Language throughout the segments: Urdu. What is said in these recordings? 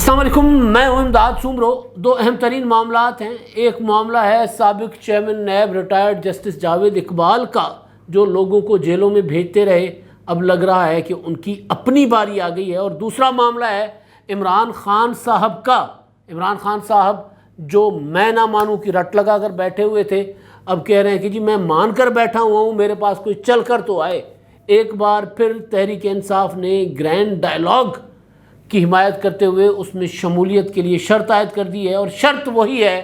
السلام علیکم، میں ہوں امداد سومرو۔ دو اہم ترین معاملات ہیں۔ ایک معاملہ ہے سابق chairman NAB retired justice Javed Iqbal کا، جو لوگوں کو جیلوں میں بھیجتے رہے، اب لگ رہا ہے کہ ان کی اپنی باری آ گئی ہے۔ اور دوسرا معاملہ ہے عمران خان صاحب کا۔ عمران خان صاحب جو میں نہ مانوں کی رٹ لگا کر بیٹھے ہوئے تھے، اب کہہ رہے ہیں کہ جی میں مان کر بیٹھا ہوا ہوں، میرے پاس کوئی چل کر تو آئے۔ ایک بار پھر تحریک انصاف نے گرینڈ ڈائیلاگ کی حمایت کرتے ہوئے اس میں شمولیت کے لیے شرط عائد کر دی ہے، اور شرط وہی ہے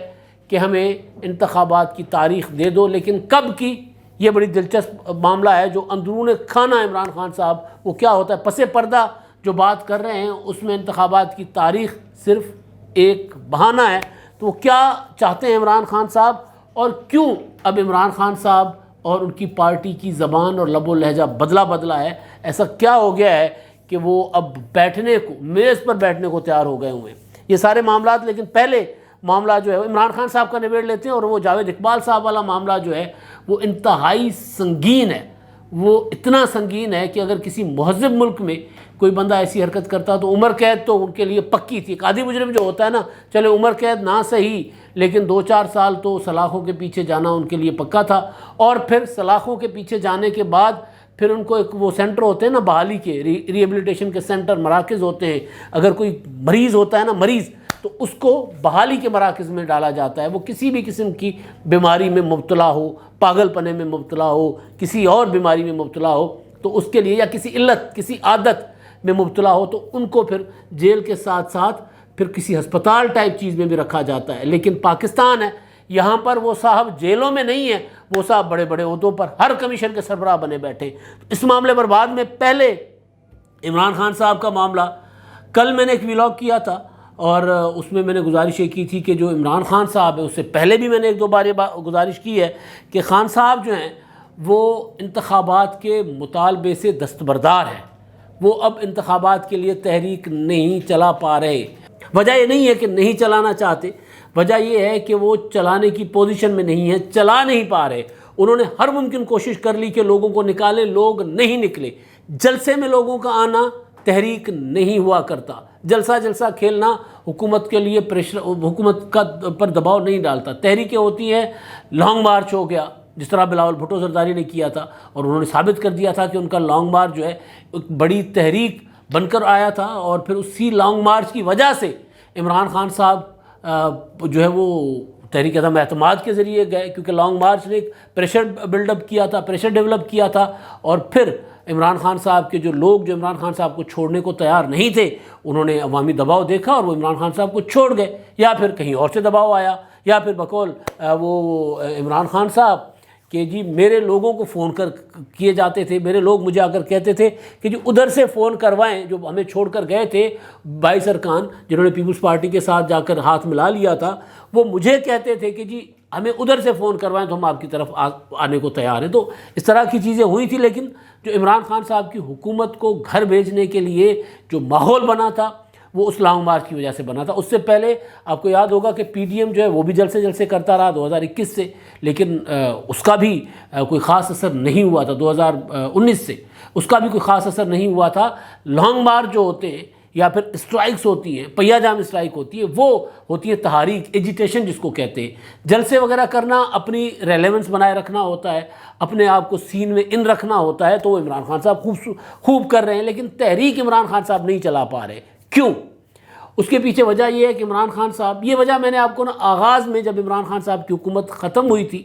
کہ ہمیں انتخابات کی تاریخ دے دو۔ لیکن کب کی، یہ بڑی دلچسپ معاملہ ہے۔ جو اندرون خانہ عمران خان صاحب وہ کیا ہوتا ہے، پس پردہ جو بات کر رہے ہیں اس میں انتخابات کی تاریخ صرف ایک بہانہ ہے۔ تو وہ کیا چاہتے ہیں عمران خان صاحب، اور کیوں اب عمران خان صاحب اور ان کی پارٹی کی زبان اور لب و لہجہ بدلا ہے؟ ایسا کیا ہو گیا ہے کہ وہ اب بیٹھنے کو، میز پر بیٹھنے کو تیار ہو گئے ہوئے ہیں؟ یہ سارے معاملات، لیکن پہلے معاملہ جو ہے عمران خان صاحب کا نبیڑ لیتے ہیں۔ اور وہ جاوید اقبال صاحب والا معاملہ جو ہے وہ انتہائی سنگین ہے۔ وہ اتنا سنگین ہے کہ اگر کسی مہذب ملک میں کوئی بندہ ایسی حرکت کرتا تو عمر قید تو ان کے لیے پکی تھی۔ قاضی مجرم جو ہوتا ہے نا، چلے عمر قید نہ صحیح، لیکن 2-4 سال تو سلاخوں کے پیچھے جانا ان کے لیے پکا تھا۔ اور پھر سلاخوں کے پیچھے جانے کے بعد پھر ان کو ایک وہ سینٹر ہوتے ہیں نا بحالی کے، ریہیبلیٹیشن کے سینٹر، مراکز ہوتے ہیں۔ اگر کوئی مریض ہوتا ہے نا، مریض، تو اس کو بحالی کے مراکز میں ڈالا جاتا ہے۔ وہ کسی بھی قسم کی بیماری میں مبتلا ہو، پاگل پنے میں مبتلا ہو، کسی اور بیماری میں مبتلا ہو، تو اس کے لیے، یا کسی علت، کسی عادت میں مبتلا ہو، تو ان کو پھر جیل کے ساتھ ساتھ پھر کسی ہسپتال ٹائپ چیز میں بھی رکھا جاتا ہے۔ لیکن پاکستان ہے، یہاں پر وہ صاحب جیلوں میں نہیں ہے، وہ صاحب بڑے بڑے عہدوں پر، ہر کمیشن کے سربراہ بنے بیٹھے۔ اس معاملے پر بعد میں، پہلے عمران خان صاحب کا معاملہ، کل میں نے ایک ویلاگ کیا تھا اور اس میں نے گزارش یہ کی تھی کہ جو عمران خان صاحب ہے، اس سے پہلے بھی میں نے 1-2 بار یہ گزارش کی ہے کہ خان صاحب جو ہیں وہ انتخابات کے مطالبے سے دستبردار ہیں۔ وہ اب انتخابات کے لیے تحریک نہیں چلا پا رہے۔ وجہ یہ نہیں ہے کہ نہیں چلانا چاہتے، وجہ یہ ہے کہ وہ چلانے کی پوزیشن میں نہیں ہے، چلا نہیں پا رہے۔ انہوں نے ہر ممکن کوشش کر لی کہ لوگوں کو نکالیں، لوگ نہیں نکلے۔ جلسے میں لوگوں کا آنا تحریک نہیں ہوا کرتا۔ جلسہ کھیلنا حکومت کے لیے پریشر، حکومت کا پر دباؤ نہیں ڈالتا۔ تحریکیں ہوتی ہیں، لانگ مارچ ہو گیا، جس طرح بلاول بھٹو زرداری نے کیا تھا، اور انہوں نے ثابت کر دیا تھا کہ ان کا لانگ مارچ جو ہے ایک بڑی تحریک بن کر آیا تھا۔ اور پھر اسی لانگ مارچ کی وجہ سے عمران خان صاحب جو ہے وہ تحریک عدم اعتماد کے ذریعے گئے، کیونکہ لانگ مارچ نے ایک پریشر بلڈ اپ کیا تھا، پریشر ڈیولپ کیا تھا۔ اور پھر عمران خان صاحب کے جو لوگ، جو عمران خان صاحب کو چھوڑنے کو تیار نہیں تھے، انہوں نے عوامی دباؤ دیکھا اور وہ عمران خان صاحب کو چھوڑ گئے، یا پھر کہیں اور سے دباؤ آیا، یا پھر بقول وہ عمران خان صاحب کہ جی میرے لوگوں کو فون کیے جاتے تھے، میرے لوگ مجھے آ کر کہتے تھے کہ جی ادھر سے فون کروائیں، جو ہمیں چھوڑ کر گئے تھے 22 ارکان جنہوں نے پیپلز پارٹی کے ساتھ جا کر ہاتھ ملا لیا تھا، وہ مجھے کہتے تھے کہ جی ہمیں ادھر سے فون کروائیں تو ہم آپ کی طرف آنے کو تیار ہیں۔ تو اس طرح کی چیزیں ہوئی تھی، لیکن جو عمران خان صاحب کی حکومت کو گھر بھیجنے کے لیے جو ماحول بنا تھا وہ اس لانگ مارچ کی وجہ سے بنا تھا۔ اس سے پہلے آپ کو یاد ہوگا کہ پی ڈی ایم جو ہے وہ بھی جلسے کرتا رہا 2021 سے، لیکن اس کا بھی کوئی خاص اثر نہیں ہوا تھا۔ 2019 سے اس کا بھی کوئی خاص اثر نہیں ہوا تھا۔ لانگ مارچ جو ہوتے ہیں یا پھر اسٹرائکس ہوتی ہیں، پہیا جام اسٹرائک ہوتی ہے، وہ ہوتی ہے تحریک، ایجیٹیشن جس کو کہتے ہیں۔ جلسے وغیرہ کرنا اپنی ریلیونس بنائے رکھنا ہوتا ہے، اپنے آپ کو سین میں ان رکھنا ہوتا ہے، تو وہ عمران خان صاحب خوب کر رہے ہیں، لیکن تحریک عمران خان صاحب نہیں چلا پا رہے۔ کیوں؟ اس کے پیچھے وجہ یہ ہے کہ عمران خان صاحب، یہ وجہ میں نے آپ کو نا آغاز میں جب عمران خان صاحب کی حکومت ختم ہوئی تھی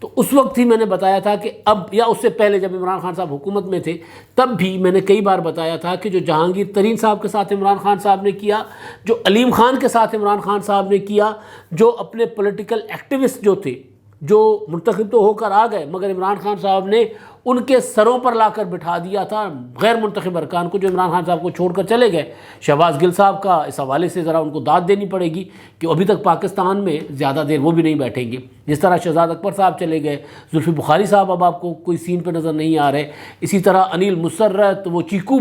تو اس وقت ہی میں نے بتایا تھا کہ اب، یا اس سے پہلے جب عمران خان صاحب حکومت میں تھے تب بھی میں نے کئی بار بتایا تھا کہ جو جہانگیر ترین صاحب کے ساتھ عمران خان صاحب نے کیا، جو علیم خان کے ساتھ عمران خان صاحب نے کیا، جو اپنے پولیٹیکل ایکٹیوسٹ جو تھے، جو منتخب تو ہو کر آ گئے مگر عمران خان صاحب نے ان کے سروں پر لا کر بٹھا دیا تھا غیر منتخب ارکان کو، جو عمران خان صاحب کو چھوڑ کر چلے گئے۔ شہباز گل صاحب کا اس حوالے سے ذرا ان کو داد دینی پڑے گی کہ ابھی تک پاکستان میں زیادہ دیر وہ بھی نہیں بیٹھیں گے۔ جس طرح شہزاد اکبر صاحب چلے گئے، زلفی بخاری صاحب اب آپ کو کوئی سین پہ نظر نہیں آ رہے، اسی طرح انیل مسرت، وہ چیکو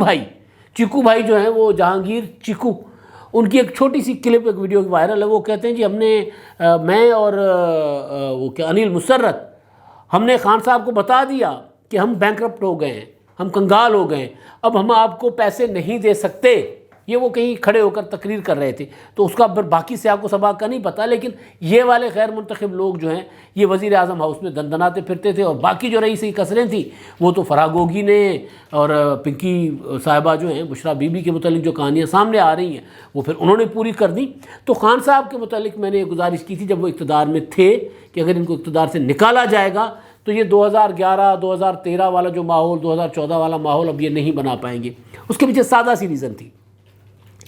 بھائی جو ہیں، وہ جہانگیر چیکو، ان کی ایک چھوٹی سی کلپ، ایک ویڈیو وائرل ہے، وہ کہتے ہیں جی ہم نے، میں اور وہ کیا انیل مسرت، ہم نے خان صاحب کو بتا دیا کہ ہم بینکرپٹ ہو گئے ہیں، ہم کنگال ہو گئے ہیں، اب ہم آپ کو پیسے نہیں دے سکتے، یہ وہ کہیں کھڑے ہو کر تقریر کر رہے تھے، تو اس کا باقی سیاق و سباق کا نہیں پتہ، لیکن یہ والے غیر منتخب لوگ جو ہیں یہ وزیر اعظم ہاؤس میں دندناتے پھرتے تھے، اور باقی جو رئیسی کسریں تھیں وہ تو فرح گوگی نے اور پنکی صاحبہ جو ہیں، بشرا بی بی کے متعلق جو کہانیاں سامنے آ رہی ہیں وہ پھر انہوں نے پوری کر دی۔ تو خان صاحب کے متعلق میں نے یہ گزارش کی تھی جب وہ اقتدار میں تھے کہ اگر ان کو اقتدار سے نکالا جائے گا تو یہ 2011 2013 والا جو ماحول، 2014 والا ماحول اب یہ نہیں بنا پائیں گے۔ اس کے پیچھے سادہ سی ریزن تھی،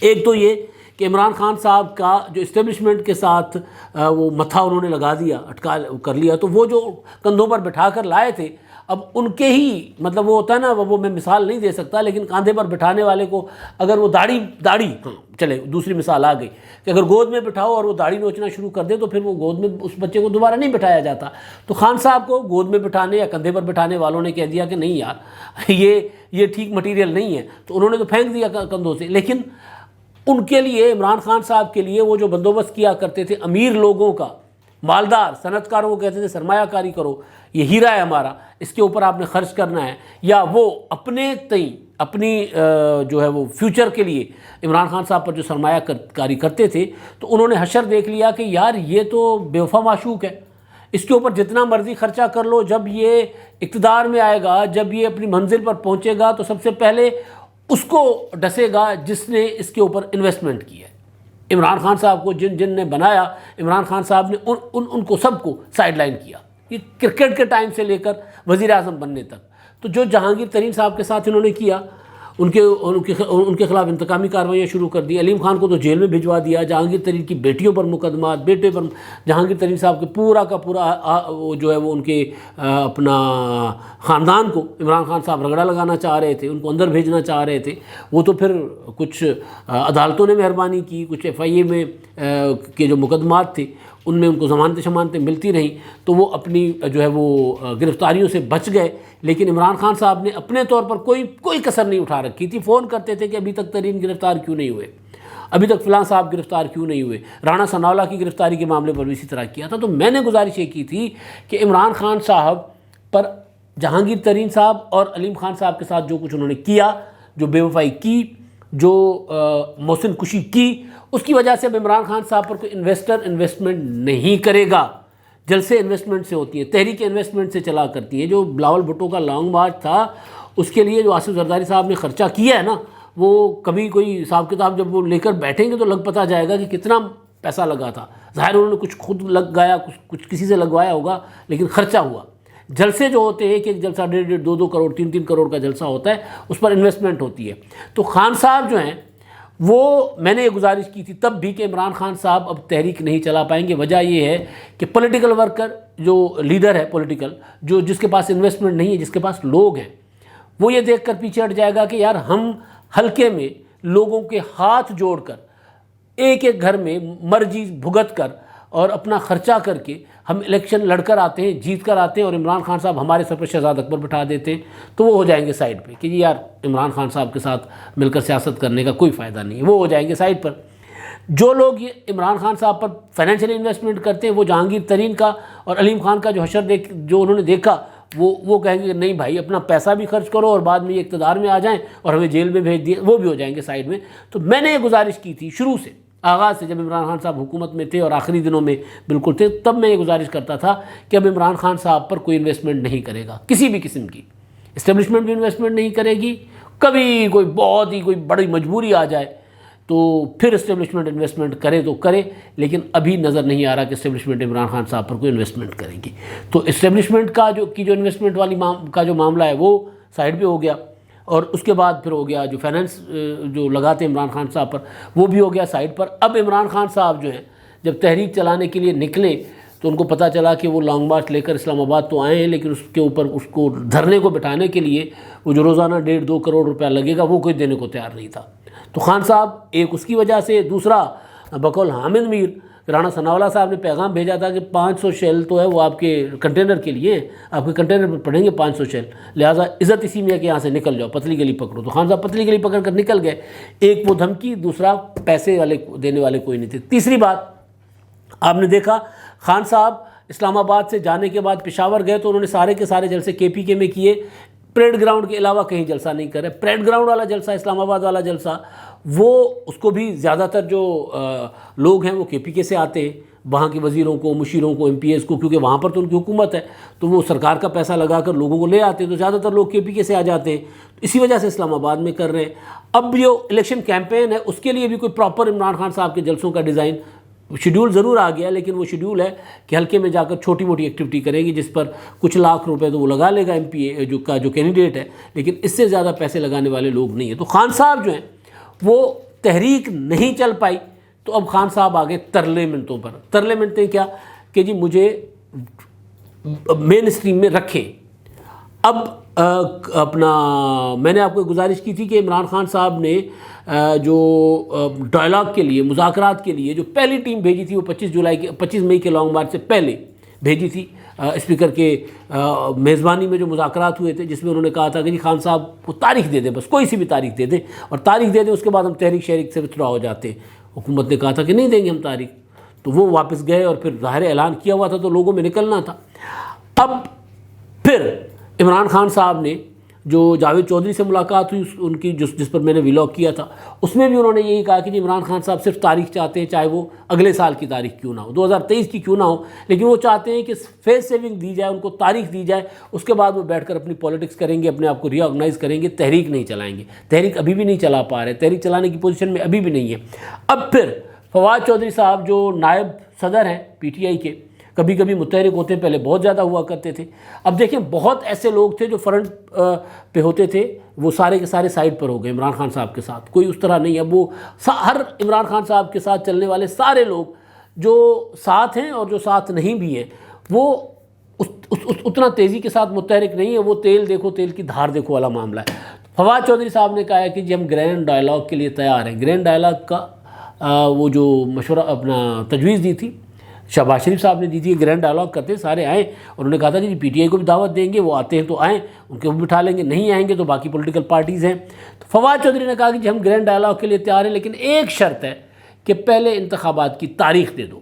ایک تو یہ کہ عمران خان صاحب کا جو اسٹیبلشمنٹ کے ساتھ وہ متھا انہوں نے لگا دیا، اٹکا کر لیا، تو وہ جو کندھوں پر بٹھا کر لائے تھے اب ان کے ہی مطلب وہ ہوتا ہے نا، وہ میں مثال نہیں دے سکتا، لیکن کاندھے پر بٹھانے والے کو اگر وہ داڑھی چلے دوسری مثال آ گئی کہ اگر گود میں بٹھاؤ اور وہ داڑھی نوچنا شروع کر دے تو پھر وہ گود میں اس بچے کو دوبارہ نہیں بٹھایا جاتا۔ تو خان صاحب کو گود میں بٹھانے یا کندھے پر بٹھانے والوں نے کہہ دیا کہ نہیں یار یہ ٹھیک مٹیریل نہیں ہے، تو انہوں نے تو پھینک دیا کندھوں سے۔ لیکن ان کے لیے، عمران خان صاحب کے لیے، وہ جو بندوبست کیا کرتے تھے امیر لوگوں کا، مالدار صنعت کاروں کو کہتے تھے سرمایہ کاری کرو، یہ ہیرا ہے ہمارا، اس کے اوپر آپ نے خرچ کرنا ہے، یا وہ اپنے اپنی جو ہے وہ فیوچر کے لیے عمران خان صاحب پر جو سرمایہ کاری کرتے تھے، تو انہوں نے حشر دیکھ لیا کہ یار یہ تو بے وفا معشوق ہے، اس کے اوپر جتنا مرضی خرچہ کر لو، جب یہ اقتدار میں آئے گا، جب یہ اپنی منزل پر پہنچے گا تو سب سے پہلے اس کو ڈسے گا جس نے اس کے اوپر انویسٹمنٹ کی ہے۔ عمران خان صاحب کو جن نے بنایا، عمران خان صاحب نے ان کو سب کو سائیڈ لائن کیا، یہ کرکٹ کے ٹائم سے لے کر وزیر اعظم بننے تک۔ تو جو جہانگیر ترین صاحب کے ساتھ انہوں نے کیا، ان کے خلاف انتقامی کارروائیاں شروع کر دی، علیم خان کو تو جیل میں بھجوا دیا، جہانگیر ترین کی بیٹیوں پر مقدمات، بیٹے پر، جہانگیر ترین صاحب کے پورا کا پورا وہ جو ہے وہ ان کے اپنا خاندان کو عمران خان صاحب رگڑا لگانا چاہ رہے تھے، ان کو اندر بھیجنا چاہ رہے تھے۔ وہ تو پھر کچھ عدالتوں نے مہربانی کی، کچھ FIA میں کے جو مقدمات تھے ان میں ان کو ضمانتیں ملتی رہیں، تو وہ اپنی جو ہے وہ گرفتاریوں سے بچ گئے۔ لیکن عمران خان صاحب نے اپنے طور پر کوئی کسر نہیں اٹھا رکھی تھی، فون کرتے تھے کہ ابھی تک ترین گرفتار کیوں نہیں ہوئے، ابھی تک فلاں صاحب گرفتار کیوں نہیں ہوئے، رانا ثناءاللہ کی گرفتاری کے معاملے پر بھی اسی طرح کیا تھا۔ تو میں نے گزارش یہ کی تھی کہ عمران خان صاحب پر جہانگیر ترین صاحب اور علیم خان صاحب کے ساتھ جو کچھ انہوں نے کیا، جو بے وفائی کی، جو محسن کشی کی، اس کی وجہ سے اب عمران خان صاحب پر کوئی انویسٹمنٹ نہیں کرے گا۔ جلسے انویسٹمنٹ سے ہوتی ہیں، تحریک انویسٹمنٹ سے چلا کرتی ہیں۔ جو بلاول بھٹو کا لانگ مارچ تھا اس کے لیے جو آصف زرداری صاحب نے خرچہ کیا ہے نا، وہ کبھی کوئی حساب کتاب جب وہ لے کر بیٹھیں گے تو پتہ جائے گا کہ کتنا پیسہ لگا تھا۔ ظاہر انہوں نے کچھ خود لگایا، کچھ کسی سے لگوایا ہوگا، لیکن خرچہ ہوا۔ جلسے جو ہوتے ہیں، ایک جلسہ 1.5 2 کروڑ 3 کروڑ کا جلسہ ہوتا ہے، اس پر انویسٹمنٹ ہوتی ہے۔ تو خان صاحب جو ہیں وہ، میں نے یہ گزارش کی تھی تب بھی کہ عمران خان صاحب اب تحریک نہیں چلا پائیں گے۔ وجہ یہ ہے کہ پولیٹیکل ورکر، جو لیڈر ہے پولیٹیکل، جس کے پاس انویسٹمنٹ نہیں ہے، جس کے پاس لوگ ہیں، وہ یہ دیکھ کر پیچھے ہٹ جائے گا کہ یار ہم حلقے میں لوگوں کے ہاتھ جوڑ کر، ایک گھر میں مرضی بھگت کر اور اپنا خرچہ کر کے ہم الیکشن لڑ کر آتے ہیں، جیت کر آتے ہیں، اور عمران خان صاحب ہمارے سر پر شہزاد اکبر بٹھا دیتے ہیں، تو وہ ہو جائیں گے سائڈ پہ کہ جی یار عمران خان صاحب کے ساتھ مل کر سیاست کرنے کا کوئی فائدہ نہیں ہے، وہ ہو جائیں گے سائڈ پر۔ جو لوگ یہ عمران خان صاحب پر فائنینشیل انویسٹمنٹ کرتے ہیں، وہ جہانگیر ترین کا اور علیم خان کا جو حشر جو انہوں نے دیکھا، وہ کہیں گے کہ نہیں بھائی اپنا پیسہ بھی خرچ کرو اور بعد میں یہ اقتدار میں آ جائیں اور ہمیں جیل میں بھیج دیں، وہ بھی ہو جائیں گے سائڈ میں۔ تو میں نے یہ گزارش کی تھی شروع سے، آغاز سے، جب عمران خان صاحب حکومت میں تھے اور آخری دنوں میں بالکل تھے، تب میں یہ گزارش کرتا تھا کہ اب عمران خان صاحب پر کوئی انویسٹمنٹ نہیں کرے گا، کسی بھی قسم کی اسٹیبلشمنٹ بھی انویسٹمنٹ نہیں کرے گی۔ کبھی کوئی بڑی مجبوری آ جائے تو پھر اسٹیبلشمنٹ انویسٹمنٹ کرے تو کرے، لیکن ابھی نظر نہیں آ رہا کہ اسٹیبلشمنٹ عمران خان صاحب پر کوئی انویسٹمنٹ کرے گی۔ تو اسٹیبلشمنٹ کا جو انویسٹمنٹ والی کا جو معاملہ ہے وہ سائڈ پہ ہو گیا، اور اس کے بعد پھر ہو گیا جو فائنینس جو لگاتے عمران خان صاحب پر، وہ بھی ہو گیا سائڈ پر۔ اب عمران خان صاحب جو ہیں جب تحریک چلانے کے لیے نکلے تو ان کو پتہ چلا کہ وہ لانگ مارچ لے کر اسلام آباد تو آئے ہیں، لیکن اس کے اوپر اس کو دھرنے کو بٹھانے کے لیے وہ جو روزانہ 1.5 2 کروڑ روپیہ لگے گا وہ کوئی دینے کو تیار نہیں تھا۔ تو خان صاحب ایک اس کی وجہ سے، دوسرا بقول حامد میر رانا ثناءاللہ صاحب نے پیغام بھیجا تھا کہ 500 شیل تو ہے وہ آپ کے کنٹینر کے لیے، آپ کے کنٹینر پر پڑیں گے 500 شیل، لہٰذا عزت اسی میں ہے کہ یہاں سے نکل جاؤ، پتلی گلی پکڑو۔ تو خان صاحب پتلی گلی پکڑ کر نکل گئے۔ ایک وہ دھمکی، دوسرا پیسے دینے والے کوئی نہیں تھے۔ تیسری بات آپ نے دیکھا، خان صاحب اسلام آباد سے جانے کے بعد پشاور گئے تو انہوں نے سارے کے سارے جلسے KPK میں کیے، پریڈ گراؤنڈ کے علاوہ کہیں جلسہ نہیں کر رہے. پریڈ گراؤنڈ والا جلسہ، اسلام آباد والا جلسہ، وہ اس کو بھی زیادہ تر جو لوگ ہیں وہ KPK سے آتے ہیں، وہاں کے وزیروں کو، مشیروں کو، MPs کو، کیونکہ وہاں پر تو ان کی حکومت ہے تو وہ سرکار کا پیسہ لگا کر لوگوں کو لے آتے ہیں، تو زیادہ تر لوگ KPK سے آ جاتے ہیں. اسی وجہ سے اسلام آباد میں کر رہے ہیں. اب جو الیکشن کیمپین ہے اس کے لیے بھی کوئی پراپر عمران خان صاحب کے جلسوں کا ڈیزائن شیڈول ضرور آ گیا، لیکن وہ شیڈول ہے کہ حلقے میں جا کر چھوٹی موٹی ایکٹیویٹی کرے گی جس پر کچھ لاکھ روپے تو وہ لگا لے گا MP جو کینڈیڈیٹ ہے، لیکن اس سے زیادہ پیسے لگانے والے لوگ نہیں ہیں. تو خان صاحب جو ہیں وہ تحریک نہیں چل پائی، تو اب خان صاحب آگے ترلے منتوں پر. ترلے منتیں کیا کہ جی مجھے مین اسٹریم میں رکھیں. اب میں نے آپ کو گزارش کی تھی کہ عمران خان صاحب نے جو ڈائلاگ کے لیے، مذاکرات کے لیے جو پہلی ٹیم بھیجی تھی وہ 25 مئی کے لانگ مارچ سے پہلے بھیجی تھی اسپیکر کے میزبانی میں جو مذاکرات ہوئے تھے، جس میں انہوں نے کہا تھا کہ جی خان صاحب کو تاریخ دے دیں، بس کوئی سی بھی تاریخ دے دیں، اور تاریخ دے دیں اس کے بعد ہم تحریک شریک سے وتھڈرا ہو جاتے ہیں. حکومت نے کہا تھا کہ نہیں دیں گے ہم تاریخ، تو وہ واپس گئے اور پھر ظاہر اعلان کیا ہوا تھا تو لوگوں میں نکلنا تھا. اب پھر عمران خان صاحب نے جو جاوید چودھری سے ملاقات ہوئی ان کی جس پر میں نے ولاگ کیا تھا، اس میں بھی انہوں نے یہی کہا کہ جی عمران خان صاحب صرف تاریخ چاہتے ہیں، چاہے وہ اگلے سال کی تاریخ کیوں نہ ہو، 2023 کی کیوں نہ ہو، لیکن وہ چاہتے ہیں کہ فیس سیونگ دی جائے، ان کو تاریخ دی جائے، اس کے بعد وہ بیٹھ کر اپنی پولیٹکس کریں گے، اپنے آپ کو ری آرگنائز کریں گے. تحریک نہیں چلائیں گے. تحریک ابھی بھی نہیں چلا پا رہے، تحریک چلانے کی پوزیشن میں ابھی بھی نہیں ہے. اب پھر فواد چودھری صاحب جو نائب صدر ہیں PTI کے، کبھی کبھی متحرک ہوتے ہیں، پہلے بہت زیادہ ہوا کرتے تھے. اب دیکھیں بہت ایسے لوگ تھے جو فرنٹ پہ ہوتے تھے، وہ سارے کے سارے سائڈ پر ہو گئے عمران خان صاحب کے ساتھ. کوئی اس طرح نہیں. اب وہ ہر عمران خان صاحب کے ساتھ چلنے والے سارے لوگ جو ساتھ ہیں اور جو ساتھ نہیں بھی ہیں، وہ اتنا تیزی کے ساتھ متحرک نہیں ہے. وہ تیل دیکھو تیل کی دھار دیکھو والا معاملہ ہے. فواد چودھری صاحب نے کہا ہے کہ جی ہم گرینڈ ڈائلاگ کے لیے تیار ہیں. گرینڈ ڈائلاگ کا وہ جو مشورہ تجویز دی تھی شہباز شریف صاحب نے دی تھی، گرینڈ ڈائلاگ کرتے سارے آئیں، اور انہوں نے کہا تھا جی PTI کو بھی دعوت دیں گے، وہ آتے ہیں تو آئیں، ان کو بھی بٹھا لیں گے، نہیں آئیں گے تو باقی پولیٹیکل پارٹیز ہیں. تو فواد چودھری نے کہا کہ جی ہم گرینڈ ڈائلاگ کے لیے تیار ہیں، لیکن ایک شرط ہے کہ پہلے انتخابات کی تاریخ دے دو.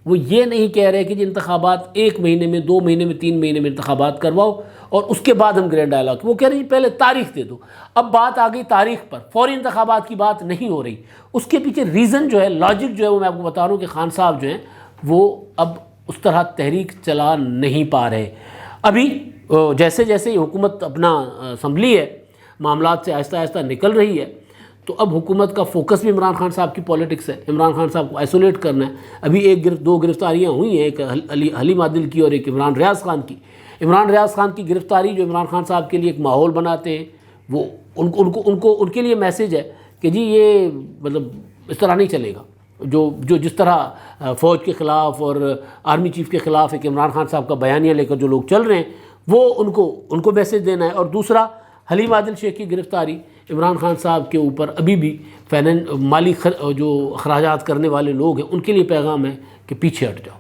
وہ یہ نہیں کہہ رہے کہ جی انتخابات 1 مہینے میں، 2 مہینے میں، 3 مہینے میں انتخابات کرواؤ اور اس کے بعد ہم گرینڈ ڈائلاگ. وہ کہہ رہے ہیں جی پہلے تاریخ دے دو. اب بات آ گئی تاریخ پر، فوری انتخابات کی بات نہیں ہو رہی. اس کے پیچھے ریزن جو ہے، لاجک جو ہے، وہ میں آپ کو بتا رہا ہوں کہ خان صاحب جو ہیں وہ اب اس طرح تحریک چلا نہیں پا رہے. ابھی جیسے جیسے یہ حکومت اپنا سنبھلی ہے، معاملات سے آہستہ آہستہ نکل رہی ہے، تو اب حکومت کا فوکس بھی عمران خان صاحب کی پولیٹکس ہے. عمران خان صاحب کو آئسولیٹ کرنا ہے. ابھی 2 گرفتاریاں ہوئی ہیں، ایک حلیم عادل کی اور ایک عمران ریاض خان کی. عمران ریاض خان کی گرفتاری جو عمران خان صاحب کے لیے ایک ماحول بناتے ہیں، وہ ان کے لیے میسیج ہے کہ جی یہ مطلب اس طرح نہیں چلے گا. جو جس طرح فوج کے خلاف اور آرمی چیف کے خلاف ایک عمران خان صاحب کا بیانیہ لے کر جو لوگ چل رہے ہیں، وہ ان کو میسیج دینا ہے. اور دوسرا حلیم عادل شیخ کی گرفتاری، عمران خان صاحب کے اوپر ابھی بھی مالی جو اخراجات کرنے والے لوگ ہیں ان کے لیے پیغام ہے کہ پیچھے ہٹ جاؤ.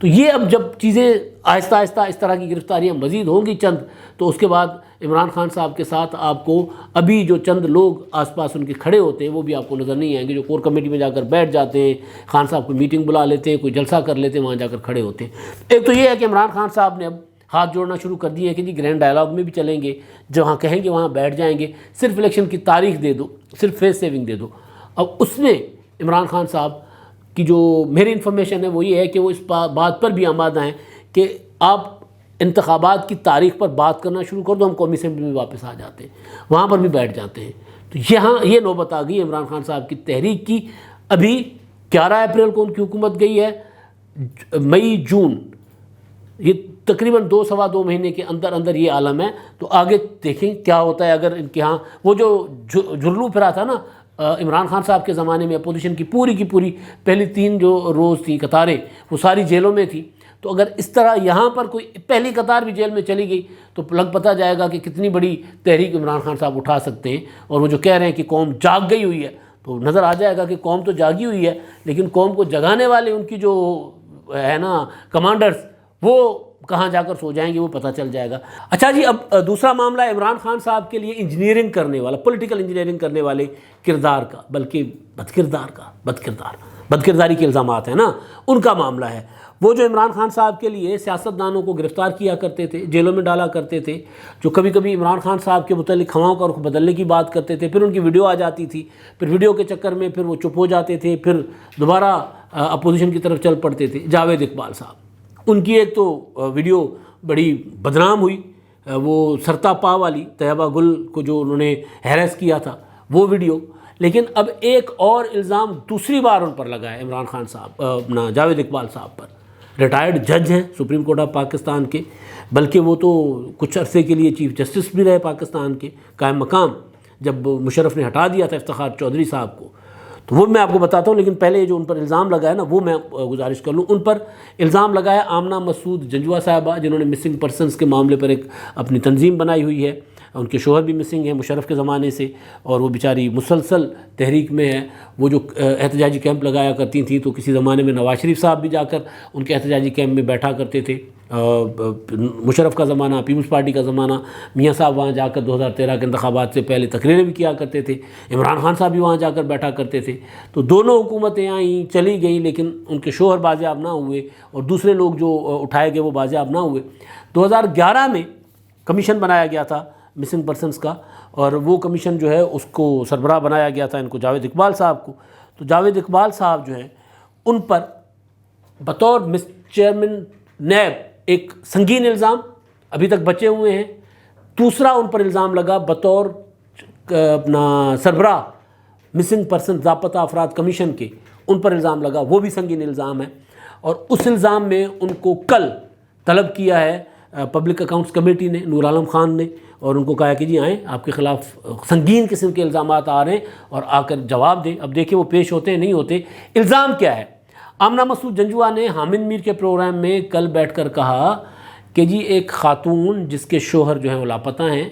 تو یہ اب جب چیزیں آہستہ آہستہ اس طرح کی گرفتاریاں مزید ہوں گی چند، تو اس کے بعد عمران خان صاحب کے ساتھ آپ کو ابھی جو چند لوگ آس پاس ان کے کھڑے ہوتے ہیں وہ بھی آپ کو نظر نہیں آئیں گے، جو کور کمیٹی میں جا کر بیٹھ جاتے ہیں، خان صاحب کو میٹنگ بلا لیتے ہیں، کوئی جلسہ کر لیتے ہیں، وہاں جا کر کھڑے ہوتے ہیں. ایک تو یہ ہے کہ عمران خان صاحب نے اب ہاتھ جوڑنا شروع کر دیے ہیں کہ جی گرینڈ ڈائلاگ میں بھی چلیں گے، جہاں کہیں گے وہاں بیٹھ جائیں گے، صرف الیکشن کی تاریخ دے دو، صرف فیس سیونگ دے دو. اب اس میں عمران خان صاحب کی جو میری انفارمیشن ہے وہ یہ ہے کہ وہ اس بات پر بھی آمادہ ہیں کہ آپ انتخابات کی تاریخ پر بات کرنا شروع کر دو، ہم قومی اسمبلی میں واپس آ جاتے ہیں، وہاں پر بھی بیٹھ جاتے ہیں. تو یہاں یہ نوبت آ گئی عمران خان صاحب کی تحریک کی. ابھی 11 اپریل کو ان کی حکومت گئی ہے، مئی جون یہ تقریباً 2-2.25 مہینے کے اندر اندر یہ عالم ہے. تو آگے دیکھیں کیا ہوتا ہے. اگر ان کے ہاں وہ جو جھرلو پھرا تھا نا عمران خان صاحب کے زمانے میں، اپوزیشن کی پوری پہلی 3 جو روز تھی قطاریں، وہ ساری جیلوں میں تھی. تو اگر اس طرح یہاں پر کوئی پہلی قطار بھی جیل میں چلی گئی تو لگ پتہ جائے گا کہ کتنی بڑی تحریک عمران خان صاحب اٹھا سکتے ہیں. اور وہ جو کہہ رہے ہیں کہ قوم جاگ گئی ہوئی ہے، تو نظر آ جائے گا کہ قوم تو جاگی ہوئی ہے، لیکن قوم کو جگانے والے ان کی جو ہے نا کمانڈرز، وہ کہاں جا کر سو جائیں گے وہ پتہ چل جائے گا. اچھا جی، اب دوسرا معاملہ ہے عمران خان صاحب کے لیے انجینئرنگ کرنے والا، پولیٹیکل انجینئرنگ کرنے والے کردار کا، بلکہ بدکرداری کے الزامات ہیں نا، ان کا معاملہ ہے. وہ جو عمران خان صاحب کے لیے سیاستدانوں کو گرفتار کیا کرتے تھے، جیلوں میں ڈالا کرتے تھے، جو کبھی کبھی عمران خان صاحب کے متعلق خواہوں کا رخ بدلنے کی بات کرتے تھے، پھر ان کی ویڈیو آ جاتی تھی، پھر ویڈیو کے چکر میں پھر وہ چپ ہو جاتے تھے، پھر دوبارہ اپوزیشن کی طرف چل پڑتے تھے، جاوید اقبال صاحب، ان کی ایک تو ویڈیو بڑی بدنام ہوئی، وہ سرتا پا والی طیبہ گل کو جو انہوں نے ہیریس کیا تھا وہ ویڈیو، لیکن اب ایک اور الزام دوسری بار ان پر لگا ہے عمران خان صاحب، اپنا جاوید اقبال صاحب پر، ریٹائرڈ جج ہیں سپریم کورٹ آف پاکستان کے، بلکہ وہ تو کچھ عرصے کے لیے چیف جسٹس بھی رہے پاکستان کے قائم مقام، جب مشرف نے ہٹا دیا تھا افتخار چودھری صاحب کو، تو وہ میں آپ کو بتاتا ہوں، لیکن پہلے جو ان پر الزام لگا ہے نا وہ میں گزارش کر لوں۔ ان پر الزام لگا ہے آمنہ مسعود جنجوعہ صاحبہ، جنہوں نے مسنگ پرسنز کے معاملے پر ایک اپنی تنظیم بنائی ہوئی ہے، ان کے شوہر بھی مسنگ ہیں مشرف کے زمانے سے، اور وہ بیچاری مسلسل تحریک میں ہے۔ وہ جو احتجاجی کیمپ لگایا کرتی تھیں تو کسی زمانے میں نواز شریف صاحب بھی جا کر ان کے احتجاجی کیمپ میں بیٹھا کرتے تھے، مشرف کا زمانہ، پیپلز پارٹی کا زمانہ، میاں صاحب وہاں جا کر 2013 کے انتخابات سے پہلے تقریریں بھی کیا کرتے تھے، عمران خان صاحب بھی وہاں جا کر بیٹھا کرتے تھے۔ تو دونوں حکومتیں آئیں چلی گئیں، لیکن ان کے شوہر بازیاب نہ ہوئے اور دوسرے لوگ جو اٹھائے گئے وہ بازیاب نہ ہوئے۔ 2011 میں کمیشن بنایا گیا تھا مسنگ پرسنز کا، اور وہ کمیشن جو ہے اس کو سربراہ بنایا گیا تھا ان کو جاوید اقبال صاحب کو۔ تو جاوید اقبال صاحب جو ہیں ان پر بطور چیئرمین نیب ایک سنگین الزام ابھی تک بچے ہوئے ہیں، دوسرا ان پر الزام لگا بطور اپنا سربراہ مسنگ پرسن لاپتہ افراد کمیشن کے، ان پر الزام لگا، وہ بھی سنگین الزام ہے، اور اس الزام میں ان کو کل طلب کیا ہے پبلک اکاؤنٹس کمیٹی نے، نور عالم خان نے، اور ان کو کہا کہ جی آئیں، آپ کے خلاف سنگین قسم کے الزامات آ رہے ہیں اور آ کر جواب دیں۔ اب دیکھیں وہ پیش ہوتے ہیں نہیں ہوتے۔ الزام کیا ہے؟ آمنہ مسعود جنجوعہ نے حامد میر کے پروگرام میں کل بیٹھ کر کہا کہ جی ایک خاتون جس کے شوہر جو ہیں وہ لاپتہ ہیں،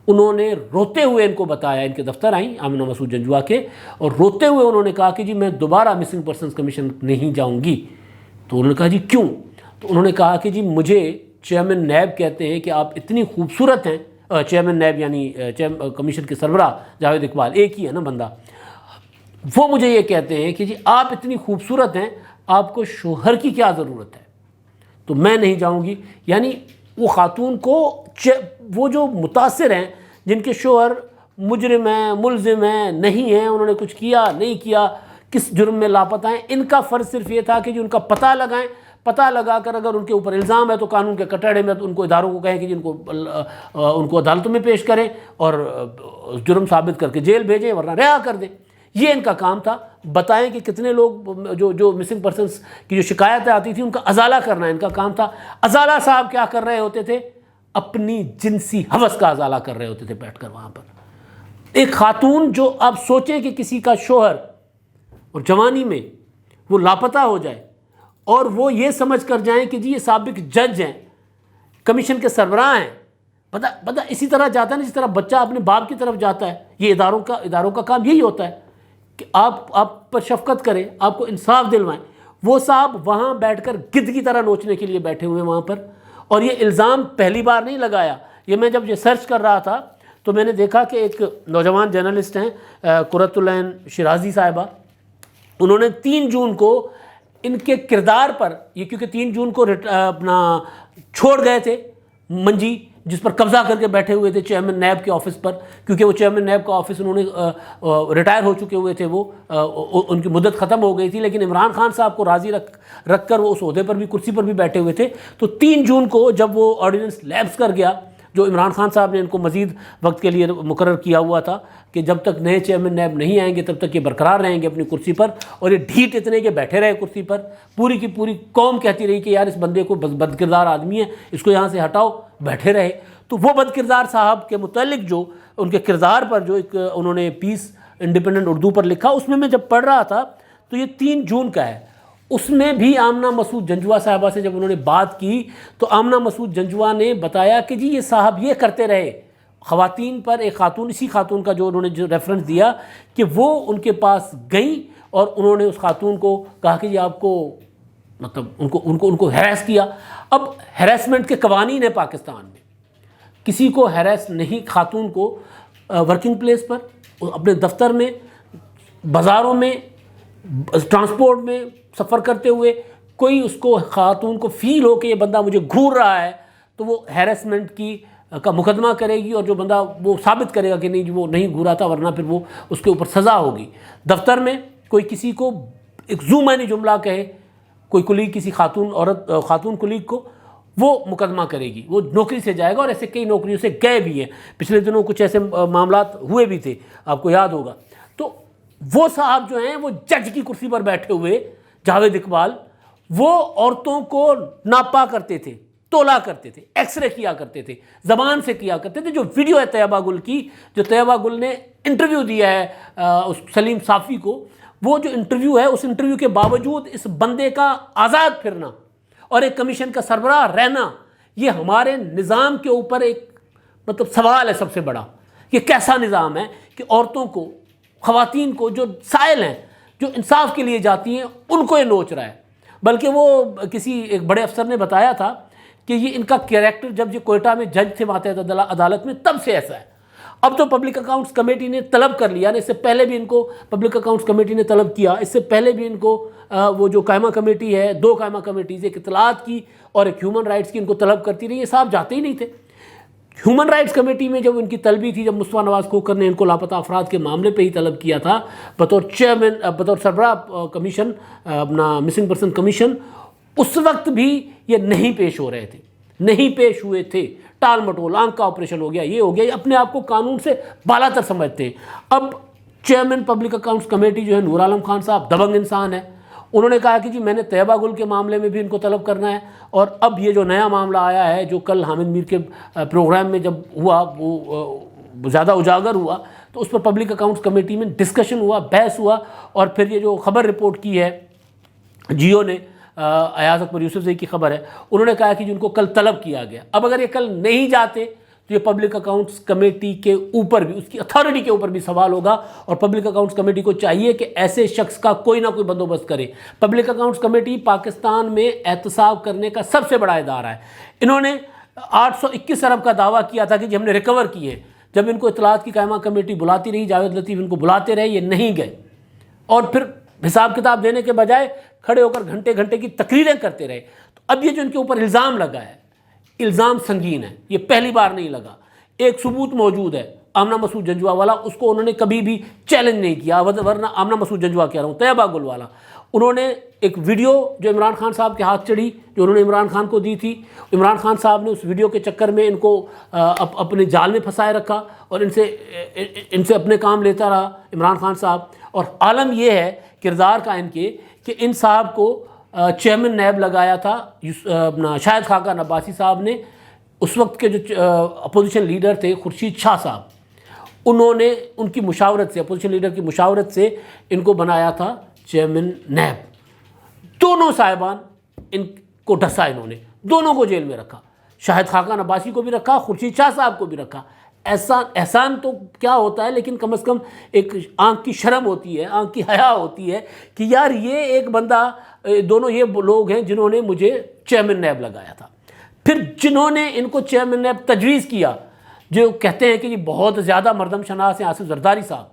انہوں نے روتے ہوئے ان کو بتایا، ان کے دفتر آئیں آمنہ مسعود جنجوعہ کے، اور روتے ہوئے انہوں نے کہا کہ جی میں دوبارہ مسنگ پرسنز کمیشن نہیں جاؤں گی۔ تو انہوں نے کہا جی کیوں؟ تو انہوں نے کہا کہ جی مجھے چیئرمین نیب کہتے ہیں کہ آپ اتنی خوبصورت ہیں، چیئرمین نیب یعنی کمیشن کے سربراہ جاوید اقبال، ایک ہی ہے نا بندہ، وہ مجھے یہ کہتے ہیں کہ جی آپ اتنی خوبصورت ہیں، آپ کو شوہر کی کیا ضرورت ہے، تو میں نہیں جاؤں گی۔ یعنی وہ خاتون کو وہ جو متاثر ہیں، جن کے شوہر مجرم ہیں، ملزم ہیں، نہیں ہیں، انہوں نے کچھ کیا نہیں کیا، کس جرم میں لاپتہ ہیں، ان کا فرض صرف یہ تھا کہ جی ان کا پتہ لگائیں، پتہ لگا کر اگر ان کے اوپر الزام ہے تو قانون کے کٹڑے میں تو ان کو اداروں کو کہیں کہ جی ان کو عدالتوں میں پیش کریں اور جرم ثابت کر کے جیل بھیجیں ورنہ رہا کر دیں۔ یہ ان کا کام تھا۔ بتائیں کہ کتنے لوگ جو مسنگ پرسنز کی جو شکایتیں آتی تھیں ان کا ازالہ کرنا ان کا کام تھا۔ ازالہ صاحب کیا کر رہے ہوتے تھے؟ اپنی جنسی ہوس کا ازالہ کر رہے ہوتے تھے بیٹھ کر وہاں پر۔ ایک خاتون جو آپ سوچیں کہ کسی کا شوہر اور جوانی میں وہ لاپتہ ہو جائے اور وہ یہ سمجھ کر جائیں کہ جی یہ سابق جج ہیں، کمیشن کے سربراہ ہیں، پتہ اسی طرح جاتا ہے نا جس طرح بچہ اپنے باپ کی طرف جاتا ہے۔ یہ اداروں کا کام یہی ہوتا ہے کہ آپ پر شفقت کریں، آپ کو انصاف دلوائیں۔ وہ صاحب وہاں بیٹھ کر گدھ کی طرح نوچنے کے لیے بیٹھے ہوئے ہیں وہاں پر، اور یہ الزام پہلی بار نہیں لگایا۔ یہ میں جب یہ سرچ کر رہا تھا تو میں نے دیکھا کہ ایک نوجوان جرنلسٹ ہیں قرۃ العین شیرازی صاحبہ، انہوں نے 3 جون کو ان کے کردار پر، یہ کیونکہ 3 جون کو اپنا چھوڑ گئے تھے منجی جس پر قبضہ کر کے بیٹھے ہوئے تھے چیئرمین نیب کے آفس پر، کیونکہ وہ چیئرمین نیب کا آفس انہوں نے ریٹائر ہو چکے ہوئے تھے، وہ ان کی مدت ختم ہو گئی تھی، لیکن عمران خان صاحب کو راضی رکھ کر وہ اس عہدے پر بھی، کرسی پر بھی بیٹھے ہوئے تھے۔ تو 3 جون کو جب وہ آرڈیننس لیپس کر گیا، جو عمران خان صاحب نے ان کو مزید وقت کے لیے مقرر کیا ہوا تھا کہ جب تک نئے چیئرمین نیب نہیں آئیں گے تب تک یہ برقرار رہیں گے اپنی کرسی پر، اور یہ ڈھیٹ اتنے کہ بیٹھے رہے کرسی پر۔ پوری کی پوری قوم کہتی رہی کہ یار اس بندے کو بد کردار آدمی ہے، اس کو یہاں سے ہٹاؤ، بیٹھے رہے۔ تو وہ بد کردار صاحب کے متعلق جو ان کے کردار پر جو ایک انہوں نے پیس انڈیپینڈنٹ اردو پر لکھا، اس میں جب پڑھ رہا تھا تو یہ 3 جون کا ہے۔ اس میں بھی آمنہ مسعود جنجوعہ صاحبہ سے جب انہوں نے بات کی تو آمنہ مسعود جنجوعہ نے بتایا کہ جی یہ صاحب یہ کرتے رہے خواتین پر۔ ایک خاتون، اسی خاتون کا جو انہوں نے جو ریفرنس دیا کہ وہ ان کے پاس گئیں اور انہوں نے اس خاتون کو کہا کہ جی آپ کو مطلب ان کو ہیراس کیا۔ اب ہیراسمنٹ کے قوانین ہیں پاکستان میں، کسی کو ہیراس نہیں، خاتون کو ورکنگ پلیس پر، اپنے دفتر میں، بازاروں میں، ٹرانسپورٹ میں سفر کرتے ہوئے کوئی اس کو خاتون کو فیل ہو کہ یہ بندہ مجھے گھور رہا ہے تو وہ ہیرسمنٹ کا مقدمہ کرے گی، اور جو بندہ وہ ثابت کرے گا کہ نہیں وہ نہیں گھورا تھا، ورنہ پھر وہ اس کے اوپر سزا ہوگی۔ دفتر میں کوئی کسی کو ایک ذو معنی جملہ کہے، کوئی کلیگ کسی خاتون کلیگ کو، وہ مقدمہ کرے گی، وہ نوکری سے جائے گا، اور ایسے کئی نوکریوں سے گئے بھی ہیں۔ پچھلے دنوں کچھ ایسے معاملات ہوئے بھی تھے، آپ کو یاد ہوگا۔ تو وہ صاحب جو ہیں وہ جج کی کرسی پر بیٹھے ہوئے، جاوید اقبال، وہ عورتوں کو ناپا کرتے تھے، تولا کرتے تھے، ایکس رے کیا کرتے تھے، زبان سے کیا کرتے تھے۔ جو ویڈیو ہے طیبہ گل کی، جو طیبہ گل نے انٹرویو دیا ہے اس سلیم صافی کو، وہ جو انٹرویو ہے، اس انٹرویو کے باوجود اس بندے کا آزاد پھرنا اور ایک کمیشن کا سربراہ رہنا، یہ ہمارے نظام کے اوپر ایک سوال ہے سب سے بڑا۔ یہ کیسا نظام ہے کہ عورتوں کو، خواتین کو جو سائل ہیں، جو انصاف کے لیے جاتی ہیں، ان کو یہ نوچ رہا ہے۔ بلکہ وہ کسی ایک بڑے افسر نے بتایا تھا کہ یہ ان کا کیریکٹر جب یہ کوئٹہ میں جج تھے ماتحت عدالت میں، تب سے ایسا ہے۔ اب تو پبلک اکاؤنٹس کمیٹی نے طلب کر لیا، اس سے پہلے بھی ان کو پبلک اکاؤنٹس کمیٹی نے طلب کیا، اس سے پہلے بھی ان کو وہ جو قائمہ کمیٹی ہے، 2 قائمہ کمیٹیز، ایک اطلاعات کی اور ایک ہیومن رائٹس کی، ان کو طلب کرتی رہی۔ یہ صاحب جاتے ہی نہیں تھے۔ ہیومن رائٹس کمیٹی میں جب ان کی طلبی تھی، جب مصطفیٰ نواز کھوکھر نے ان کو لاپتہ افراد کے معاملے پہ ہی طلب کیا تھا بطور چیئرمین، بطور سربراہ کمیشن، اپنا مسنگ پرسن کمیشن، اس وقت بھی یہ نہیں پیش ہو رہے تھے، نہیں پیش ہوئے تھے۔ ٹال مٹول، آنکھ کا آپریشن ہو گیا، یہ ہو گیا، یہ اپنے آپ کو قانون سے بالا تر سمجھتے ہیں۔ اب چیئرمین پبلک اکاؤنٹس کمیٹی جو ہے نور عالم خان صاحب، دبنگ انسان ہے، انہوں نے کہا کہ جی میں نے طیبہ گل کے معاملے میں بھی ان کو طلب کرنا ہے، اور اب یہ جو نیا معاملہ آیا ہے، جو کل حامد میر کے پروگرام میں جب ہوا، وہ زیادہ اجاگر ہوا، تو اس پر پبلک اکاؤنٹس کمیٹی میں ڈسکشن ہوا، بحث ہوا، اور پھر یہ جو خبر رپورٹ کی ہے جیو نے، ایاز اکبر یوسف زئی کی خبر ہے، انہوں نے کہا کہ جن کو کل طلب کیا گیا۔ اب اگر یہ کل نہیں جاتے تو یہ پبلک اکاؤنٹس کمیٹی کے اوپر بھی، اس کی اتھارٹی کے اوپر بھی سوال ہوگا، اور پبلک اکاؤنٹس کمیٹی کو چاہیے کہ ایسے شخص کا کوئی نہ کوئی بندوبست کرے۔ پبلک اکاؤنٹس کمیٹی پاکستان میں احتساب کرنے کا سب سے بڑا ادارہ ہے۔ انہوں نے 821 ارب کا دعویٰ کیا تھا کہ جی ہم نے ریکور کیے۔ جب ان کو اطلاعات کی قائمہ کمیٹی بلاتی رہی، جاوید لطیف ان کو بلاتے رہے، یہ نہیں گئے، اور پھر حساب کتاب دینے کے بجائے کھڑے ہو کر گھنٹے گھنٹے کی تقریریں کرتے رہے۔ تو اب یہ جو ان کے اوپر الزام لگا ہے، الزام سنگین ہے، یہ پہلی بار نہیں لگا۔ ایک ثبوت موجود ہے، آمنہ مسعود جنجوہ والا، اس کو انہوں نے کبھی بھی چیلنج نہیں کیا، ورنہ آمنہ مسعود جنجوہ کہہ رہا ہوں، طیبہ گل والا، انہوں نے ایک ویڈیو جو عمران خان صاحب کے ہاتھ چڑھی، جو انہوں نے عمران خان کو دی تھی، عمران خان صاحب نے اس ویڈیو کے چکر میں ان کو اپنے جال میں پھنسائے رکھا، اور ان سے اپنے کام لیتا رہا عمران خان صاحب۔ اور عالم یہ ہے کردار کا ان کے، کہ ان صاحب کو چیئرمین نیب لگایا تھا اپنا شاہد خاقان عباسی صاحب نے، اس وقت کے جو اپوزیشن لیڈر تھے خورشید شاہ صاحب، انہوں نے ان کی مشاورت سے، اپوزیشن لیڈر کی مشاورت سے ان کو بنایا تھا چیئرمین نیب۔ دونوں صاحبان ان کو ڈھسا، انہوں نے دونوں کو جیل میں رکھا، شاہد خاقان عباسی کو بھی رکھا، خورشید شاہ صاحب کو بھی رکھا۔ احسان تو کیا ہوتا ہے، لیکن کم از کم ایک آنکھ کی شرم ہوتی ہے، آنکھ کی حیا ہوتی ہے کہ یار یہ ایک بندہ، دونوں یہ لوگ ہیں جنہوں نے مجھے چیئرمین نیب لگایا تھا۔ پھر جنہوں نے ان کو چیئرمین نیب تجویز کیا، جو کہتے ہیں کہ یہ بہت زیادہ مردم شناس ہیں، آصف زرداری صاحب،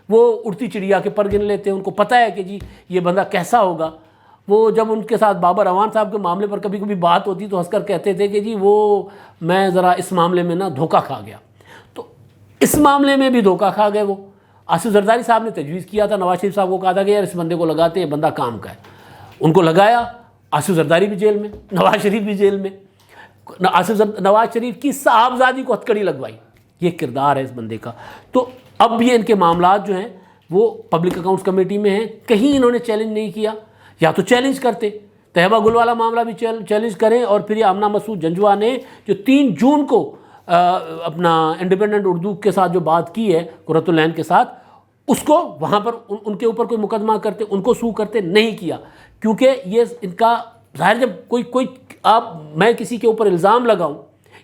وہ اڑتی چڑیا کے پر گن لیتے ہیں، ان کو پتہ ہے کہ جی یہ بندہ کیسا ہوگا۔ وہ جب ان کے ساتھ بابر اعوان صاحب کے معاملے پر کبھی کبھی بات ہوتی تو ہنس کر کہتے تھے کہ جی وہ میں ذرا اس معاملے میں دھوکہ کھا گیا۔ تو اس معاملے میں بھی دھوکہ کھا گئے وہ۔ آصف زرداری صاحب نے تجویز کیا تھا، نواز شریف صاحب کو کہا تھا کہ یار اس بندے کو لگاتے ہیں، بندہ کام کا ہے، ان کو لگایا۔ آصف زرداری بھی جیل میں، نواز شریف بھی جیل میں، نواز شریف کی صاحبزادی کو ہتھکڑی لگوائی۔ یہ کردار ہے اس بندے کا۔ تو اب یہ ان کے معاملات جو ہیں وہ پبلک اکاؤنٹس کمیٹی میں ہیں، کہیں انہوں نے چیلنج نہیں کیا، یا تو چیلنج کرتے، طیبہ گل والا معاملہ بھی چیلنج کریں، اور پھر یہ آمنہ مسعود جنجوہ نے جو 3 جون کو اپنا انڈیپینڈنٹ اردو کے ساتھ جو بات کی ہے، قرۃ العین کے ساتھ، اس کو وہاں پر ان کے اوپر کوئی مقدمہ کرتے، ان کو سو کرتے، نہیں کیا، کیونکہ یہ ان کا ظاہر جب کوئی میں کسی کے اوپر الزام لگاؤں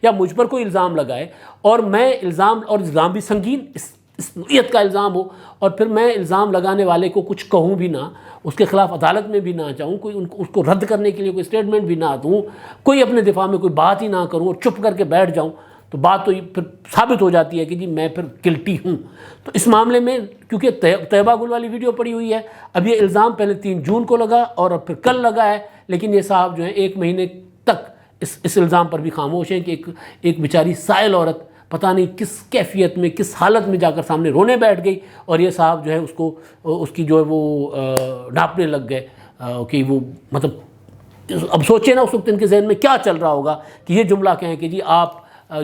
یا مجھ پر کوئی الزام لگائے، اور میں الزام بھی سنگین اس نوعیت کا الزام ہو، اور پھر میں الزام لگانے والے کو کچھ کہوں بھی نہ، اس کے خلاف عدالت میں بھی نہ جاؤں، کوئی اس کو رد کرنے کے لیے کوئی اسٹیٹمنٹ بھی نہ دوں، کوئی اپنے دفاع میں کوئی بات ہی نہ کروں اور چپ کر کے بیٹھ جاؤں، تو بات تو پھر ثابت ہو جاتی ہے کہ جی میں پھر گلٹی ہوں۔ تو اس معاملے میں کیونکہ طیبہ گل والی ویڈیو پڑی ہوئی ہے، اب یہ الزام پہلے 3 جون کو لگا اور اب پھر کل لگا ہے لیکن یہ صاحب جو ہیں 1 مہینے تک اس الزام پر بھی خاموش ہیں کہ ایک بیچاری سائل عورت پتہ نہیں کس کیفیت میں کس حالت میں جا کر سامنے رونے بیٹھ گئی، اور یہ صاحب جو ہے اس کی جو ہے وہ ڈھانپنے لگ گئے کہ وہ مطلب اب سوچیں نا اس وقت ان کے ذہن میں کیا چل رہا ہوگا کہ یہ جملہ کہیں کہ جی آپ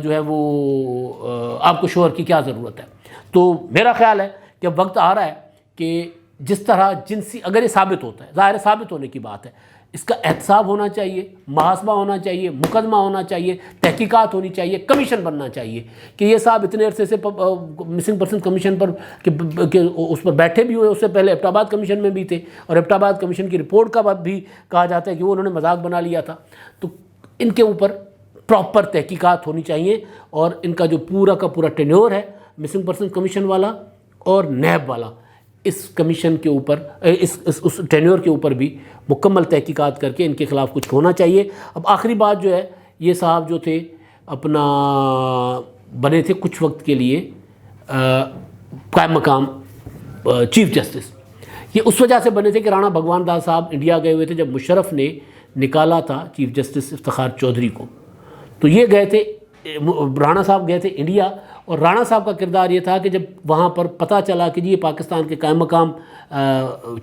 جو ہے وہ آپ کو شوہر کی کیا ضرورت ہے۔ تو میرا خیال ہے کہ اب وقت آ رہا ہے کہ جس طرح جنسی اگر یہ ثابت ہوتا ہے، ظاہر ثابت ہونے کی بات ہے، اس کا احتساب ہونا چاہیے، محاسبہ ہونا چاہیے، مقدمہ ہونا چاہیے، تحقیقات ہونی چاہیے، کمیشن بننا چاہیے کہ یہ صاحب اتنے عرصے سے مسنگ پرسن کمیشن پر کہ اس پر بیٹھے بھی ہوئے، اس سے پہلے ایبٹ آباد کمیشن میں بھی تھے، اور ایبٹ آباد کمیشن کی رپورٹ کا بھی کہا جاتا ہے کہ وہ انہوں نے مذاق بنا لیا تھا۔ تو ان کے اوپر پراپر تحقیقات ہونی چاہیے، اور ان کا جو پورا کا پورا ٹینیور ہے مسنگ پرسن کمیشن والا اور نیب والا، اس کمیشن کے اوپر اس ٹینیور کے اوپر بھی مکمل تحقیقات کر کے ان کے خلاف کچھ ہونا چاہیے۔ اب آخری بات جو ہے، یہ صاحب جو تھے اپنا بنے تھے کچھ وقت کے لیے قائم مقام چیف جسٹس، یہ اس وجہ سے بنے تھے کہ رانا بھگوان داس صاحب انڈیا گئے ہوئے تھے جب مشرف نے نکالا تھا چیف جسٹس افتخار چودھری کو، تو یہ گئے تھے، رانا صاحب گئے تھے انڈیا، اور رانا صاحب کا کردار یہ تھا کہ جب وہاں پر پتہ چلا کہ جی یہ پاکستان کے قائم مقام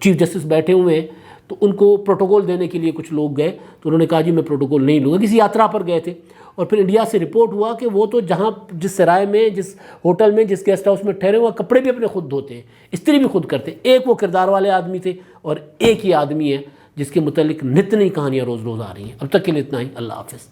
چیف جسٹس بیٹھے ہوئے ہیں، تو ان کو پروٹوکول دینے کے لیے کچھ لوگ گئے، تو انہوں نے کہا جی میں پروٹوکول نہیں لوں گا، کسی یاترا پر گئے تھے، اور پھر انڈیا سے رپورٹ ہوا کہ وہ تو جس سرائے میں، جس ہوٹل میں، جس گیسٹ ہاؤس میں ٹھہرے ہوئے کپڑے بھی اپنے خود دھوتے ہیں، استری بھی خود کرتے ہیں۔ ایک وہ کردار والے آدمی تھے، اور ایک ہی آدمی ہے جس کے متعلق نت نئی کہانیاں روز روز آ رہی ہیں۔ اب تک کے لیے اتنا ہی، اللہ حافظ۔